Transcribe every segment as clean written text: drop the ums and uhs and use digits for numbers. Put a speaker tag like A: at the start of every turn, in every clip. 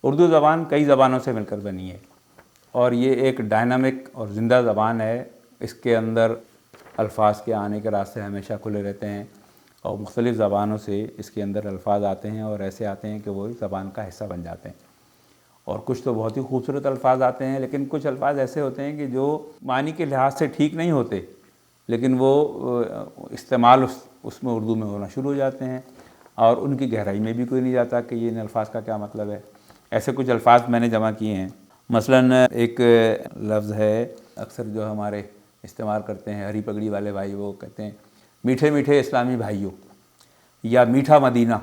A: उर्दू ज़बान कई ज़बानों से मिलकर बनी है और ये एक डायनामिक और ज़िंदा ज़बान है। इसके अंदर अल्फाज के आने के रास्ते हमेशा खुले रहते हैं और मुख्तलिफ़ ज़बानों से इसके अंदर अल्फाज आते हैं और ऐसे आते हैं कि वो ज़बान का हिस्सा बन जाते हैं। और कुछ तो बहुत ही खूबसूरत अल्फाज आते हैं, लेकिन कुछ अल्फाज ऐसे होते हैं कि जो मानी के लिहाज से ठीक नहीं होते, लेकिन वो इस्तेमाल उसमें उर्दू में होना शुरू हो जाते हैं और उनकी गहराई में भी कोई नहीं जाता कि ये इन अल्फाज का क्या मतलब है। ऐसे कुछ अल्फाज मैंने जमा किए हैं। मसलन एक लफ्ज़ है अक्सर जो हमारे इस्तेमाल करते हैं हरी पगड़ी वाले भाई, वो कहते हैं मीठे मीठे इस्लामी भाइयों या मीठा मदीना।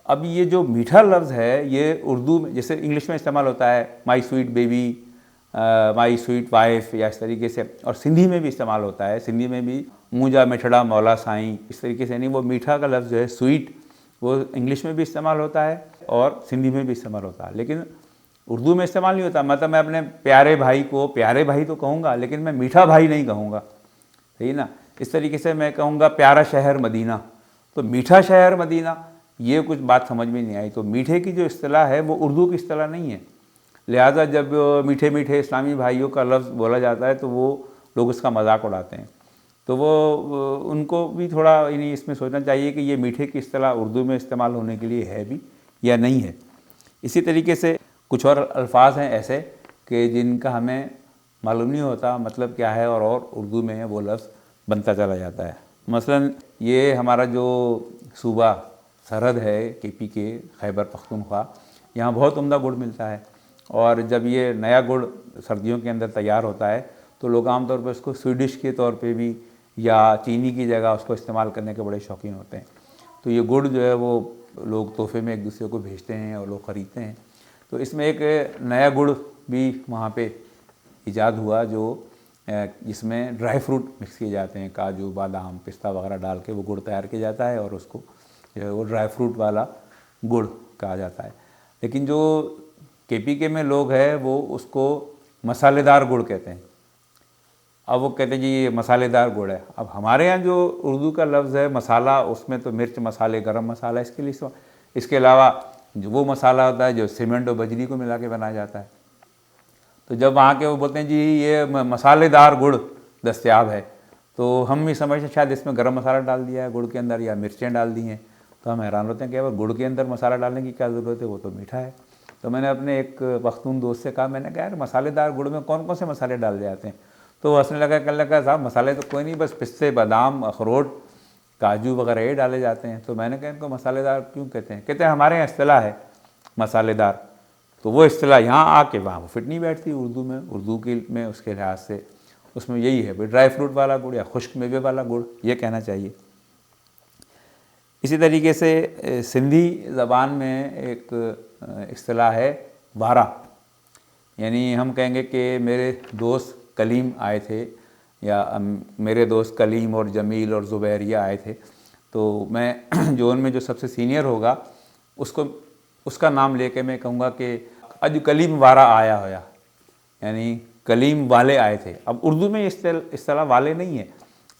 A: अब ये जो मीठा लफ्ज़ है ये उर्दू में, जैसे इंग्लिश में इस्तेमाल होता है my sweet baby, my sweet wife, या इस तरीके से, और सिंधी में भी इस्तेमाल होता है। सिंधी में भी मुंजा मिठड़ा मौला साईं, इस तरीके से। नहीं, वो मीठा का लफ्ज़ जो है स्वीट, वो इंग्लिश में भी इस्तेमाल होता है और सिंधी में भी इस्तेमाल होता है, लेकिन उर्दू में इस्तेमाल नहीं होता। मतलब मैं अपने प्यारे भाई को प्यारे भाई तो कहूँगा, लेकिन मैं मीठा भाई नहीं कहूँगा, सही ना। इस तरीके से मैं कहूँगा प्यारा शहर मदीना, तो मीठा शहर मदीना, ये कुछ बात समझ में नहीं आई। तो मीठे की जो इस्तिलाह है वो उर्दू की इस्तिलाह नहीं है। लिहाजा जब मीठे मीठे इस्लामी भाइयों का लफ्ज़ बोला जाता है तो वो लोग उसका मजाक उड़ाते हैं। तो वो उनको भी थोड़ा यानी इसमें सोचना चाहिए कि ये मीठे की इस्तिलाह उर्दू में इस्तेमाल होने के लिए है भी या नहीं है। इसी तरीके से कुछ और अल्फाज हैं ऐसे कि जिनका हमें मालूम नहीं होता मतलब क्या है, और उर्दू में वो लफ्ज़ बनता चला जाता है। मसलन ये हमारा जो सूबा सरहद है केपी के, खैबर पख्तूनख्वा, यहाँ बहुत उम्दा गुड़ मिलता है और जब ये नया गुड़ सर्दियों के अंदर तैयार होता है तो लोग आमतौर पर उसको स्वीडिश के तौर पे भी या चीनी की जगह उसको इस्तेमाल करने के बड़े शौकीन होते हैं। तो ये गुड़ जो है वो लोग तोहफे में एक दूसरे को भेजते हैं और लोग ख़रीदते हैं। तो इसमें एक नया गुड़ भी वहाँ पे ईजाद हुआ जो जिसमें ड्राई फ्रूट मिक्स किए जाते हैं, काजू बादाम पिस्ता वगैरह डाल के वो गुड़ तैयार किया जाता है और उसको जो है वो ड्राई फ्रूट वाला गुड़ कहा जाता है। लेकिन जो केपी के में लोग हैं वो उसको मसालेदार गुड़ कहते हैं। अब वो कहते हैं जी ये मसालेदार गुड़ है। अब हमारे यहाँ जो उर्दू का लफ्ज़ है मसाला, उसमें तो मिर्च मसाले गरम मसाला इसके लिए, इसके अलावा जो वो मसाला होता है जो सीमेंट और बजरी को मिला के बनाया जाता है। तो जब वहाँ के वो बोलते हैं जी ये मसालेदार गुड़ दस्तयाब है, तो हम भी समझते शायद इसमें गरम मसाला डाल दिया है गुड़ के अंदर या मिर्चें डाल दी हैं। तो हम हैरान होते हैं कि गुड़ के अंदर मसाला डालने की क्या ज़रूरत है, वो तो मीठा है। तो मैंने अपने एक पख्तून दोस्त से कहा, मैंने कहा यार मसालेदार गुड़ में कौन कौन से मसाले डाल जाते हैं। तो वो हंसने लगा, कहने लगा साहब मसाले तो कोई नहीं, बस पिस्ते बादाम अखरोट काजू वगैरह ये डाले जाते हैं। तो मैंने कहा इनको मसालेदार क्यों कहते हैं? कहते हैं हमारे यहाँ इस्तिलाह है मसालेदार। तो वो इस्तिलाह यहाँ आके वहाँ वो फिट नहीं बैठती उर्दू में। उर्दू की में उसके लिहाज से उसमें यही है भाई ड्राई फ्रूट वाला गुड़ या खुश्क मेवे वाला गुड़, ये कहना चाहिए। इसी तरीके से सिंधी ज़बान में एक इस्तिलाह है वारा, यानी हम कहेंगे कि मेरे दोस्त कलीम आए थे या मेरे दोस्त कलीम और जमील और ज़ुबैर ये आए थे, तो मैं जो उनमें जो सबसे सीनियर होगा उसको उसका नाम लेके मैं कहूँगा कि अज कलीम वारा आया होया, यानी कलीम वाले आए थे। अब उर्दू में इस्तिलाह वाले नहीं है,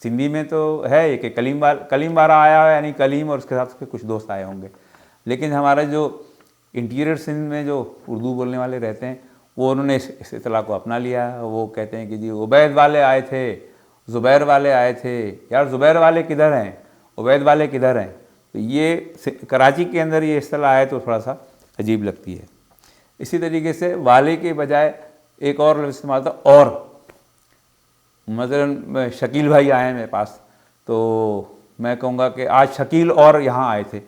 A: सिंधी में तो है ये कि कलीम वारा आया है, यानी कलीम और उसके साथ उसके कुछ दोस्त आए होंगे। लेकिन हमारा जो इंटीरियर सिंध में जो उर्दू बोलने वाले रहते हैं वो उन्होंने इस इस्तिलाह को अपना लिया। वो कहते हैं कि जी उबैद वाले आए थे, ज़ुबैर वाले आए थे। यार ज़ुबैर वाले किधर हैं, उबैद वाले किधर हैं? तो ये कराची के अंदर ये इस्तिलाह आए तो थोड़ा सा अजीब लगती है। इसी तरीके से वाले के बजाय एक और लफ्ज़ इस्तेमाल था और। मसलन शकील भाई आए मेरे पास तो मैं कहूँगा कि आज शकील और यहाँ आए थे,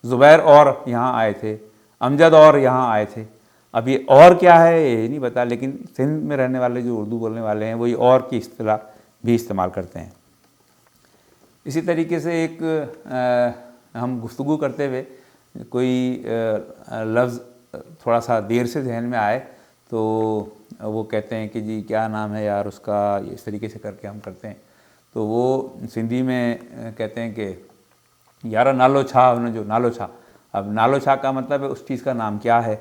A: ज़ुबैर और यहाँ आए थे, अमजद और यहाँ आए थे। अब ये और क्या है ये नहीं पता, लेकिन सिंध में रहने वाले जो उर्दू बोलने वाले हैं वही और की इस्तिलाह भी इस्तेमाल करते हैं। इसी तरीके से एक हम गुफ्तगू करते हुए कोई लफ्ज़ थोड़ा सा देर से जहन में आए तो वो कहते हैं कि जी क्या नाम है यार उसका, इस तरीके से करके हम करते हैं। तो वो सिंधी में कहते हैं कि यार नालो छा, उन्हें जो नालो छा। अब नालो छा का मतलब है उस चीज़ का नाम क्या है,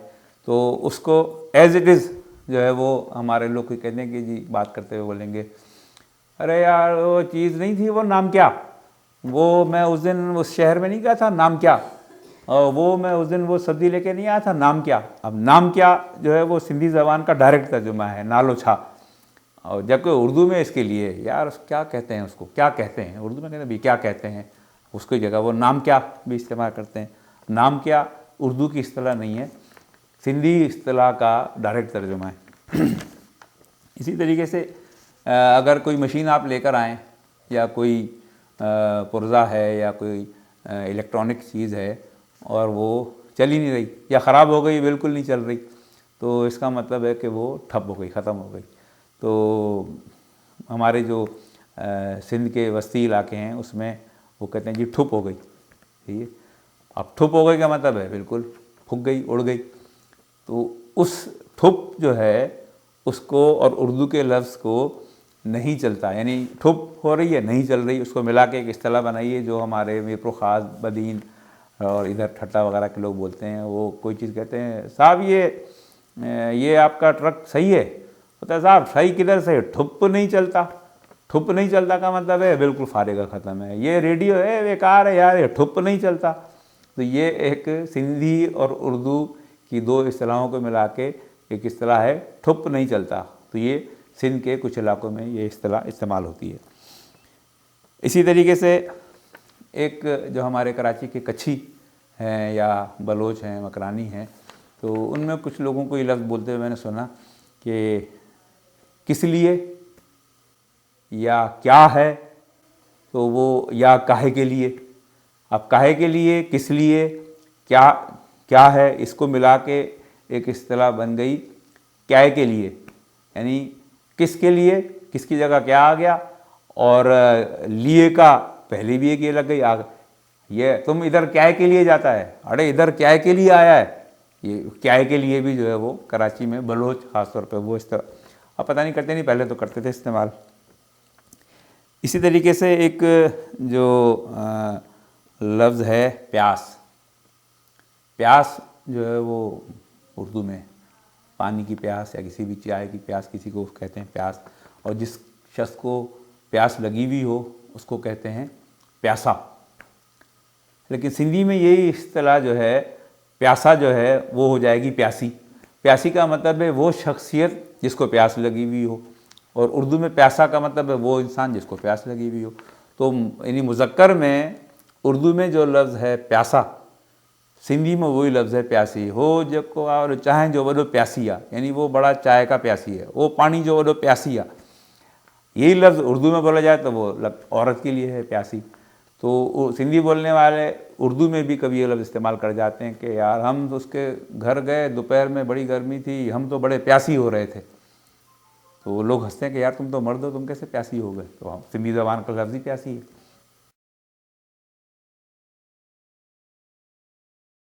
A: तो उसको एज़ इट इज़ जो है वो हमारे लोग कहते हैं कि जी बात करते हुए बोलेंगे अरे यार वो चीज़ नहीं थी, वो नाम क्या, वो मैं उस दिन उस शहर में नहीं गया था, नाम क्या। और वो मैं उस दिन वो सब्ज़ी लेके नहीं आया था, नाम क्या। अब नाम क्या जो है वो सिंधी ज़बान का डायरेक्ट तर्जुमा है, नालो छा। और जबकि उर्दू में इसके लिए यार क्या कहते हैं, उसको क्या कहते हैं, उर्दू में कहते हैं भी क्या कहते हैं, उसकी जगह वो नाम क्या भी इस्तेमाल करते हैं। नाम क्या उर्दू की इस्तिलाह नहीं है, सिंधी इस्तिलाह का डायरेक्ट तर्जुमा है। इसी तरीके से अगर कोई मशीन आप लेकर आएँ या कोई पुर्जा है या कोई इलेक्ट्रॉनिक चीज़ है और वो चल ही नहीं रही या ख़राब हो गई, बिल्कुल नहीं चल रही, तो इसका मतलब है कि वो ठप हो गई, ख़त्म हो गई। तो हमारे जो सिंध के वस्ती इलाके हैं उसमें वो कहते हैं जी ठुप हो गई, ठीक है। अब ठुप हो गई का मतलब है बिल्कुल फूक गई, उड़ गई। तो उस ठुप जो है उसको और उर्दू के लफ्ज़ को नहीं चलता, यानी ठुप हो रही है नहीं चल रही, उसको मिला के एक इस्तिलाह बनाइए जो हमारे मीरपुर ख़ास, बदीन और इधर ठट्टा वगैरह के लोग बोलते हैं। वो कोई चीज़ कहते हैं, साहब ये आपका ट्रक सही है, होता है साहब सही किधर से, ठुप नहीं चलता। ठुप नहीं चलता का मतलब है बिल्कुल फारेगा ख़त्म है, ये रेडियो है बेकार है यार, ये ठुप नहीं चलता। तो ये एक सिंधी और उर्दू की दो इस्तिलाहों को मिला के एक इस्तिलाह है ठुप नहीं चलता। तो ये सिंध के कुछ इलाकों में ये इस्तिलाह इस्तेमाल होती है। इसी तरीके से एक जो हमारे कराची के कच्छी हैं या बलोच हैं, मकरानी हैं, तो उनमें कुछ लोगों को ये लफ्ज़ बोलते हुए मैंने सुना कि किस लिए या क्या है, तो वो या काहे के लिए। अब काहे के लिए, किस लिए, क्या है, इसको मिला के एक इस्तिलाह बन गई क्या के लिए, यानी किसके लिए, किसकी जगह क्या आ गया, और लिए का पहले भी एक ये लग गई आग, ये तुम इधर क्या के लिए जाता है, अरे इधर क्या के लिए आया है। ये क्या के लिए भी जो है वो कराची में बलोच ख़ासतौर पे वो इस तरह, अब पता नहीं करते नहीं, पहले तो करते थे इस्तेमाल। इसी तरीके से एक जो लफ्ज़ है प्यास, प्यास जो है वो उर्दू में पानी की प्यास या किसी भी चाय की प्यास, किसी को कहते हैं प्यास, और जिस शख्स को प्यास लगी हुई हो उसको कहते हैं प्यासा। लेकिन सिंधी में यही इस्तिलाह जो है प्यासा जो है वो हो जाएगी प्यासी। प्यासी का मतलब है वो शख्सियत जिसको प्यास लगी हुई हो, और उर्दू में प्यासा का मतलब है वो इंसान जिसको प्यास लगी हुई हो। तो यानी मुज़क्कर में उर्दू में जो लफ्ज़ है प्यासा, सिंधी में वही लफ्ज़ है प्यासी। हो जेको और चाहे जो वॾो प्यासी आहे, यानी वो बड़ा चाय का प्यासी है, वो पानी जो वॾो प्यासी आहे। यही लफ्ज़ उर्दू में बोला जाए तो वो औरत के लिए है प्यासी। तो सिंधी बोलने वाले उर्दू में भी कभी ये लफ्ज़ इस्तेमाल कर जाते हैं कि यार हम तो उसके घर गए, दोपहर में बड़ी गर्मी थी, हम तो बड़े प्यासी हो रहे थे। तो वो लोग हंसते हैं कि यार तुम तो मर्द हो, तुम कैसे प्यासी हो गए। तो हम सिंधी ज़बान का लफ्ज़ ही प्यासी है।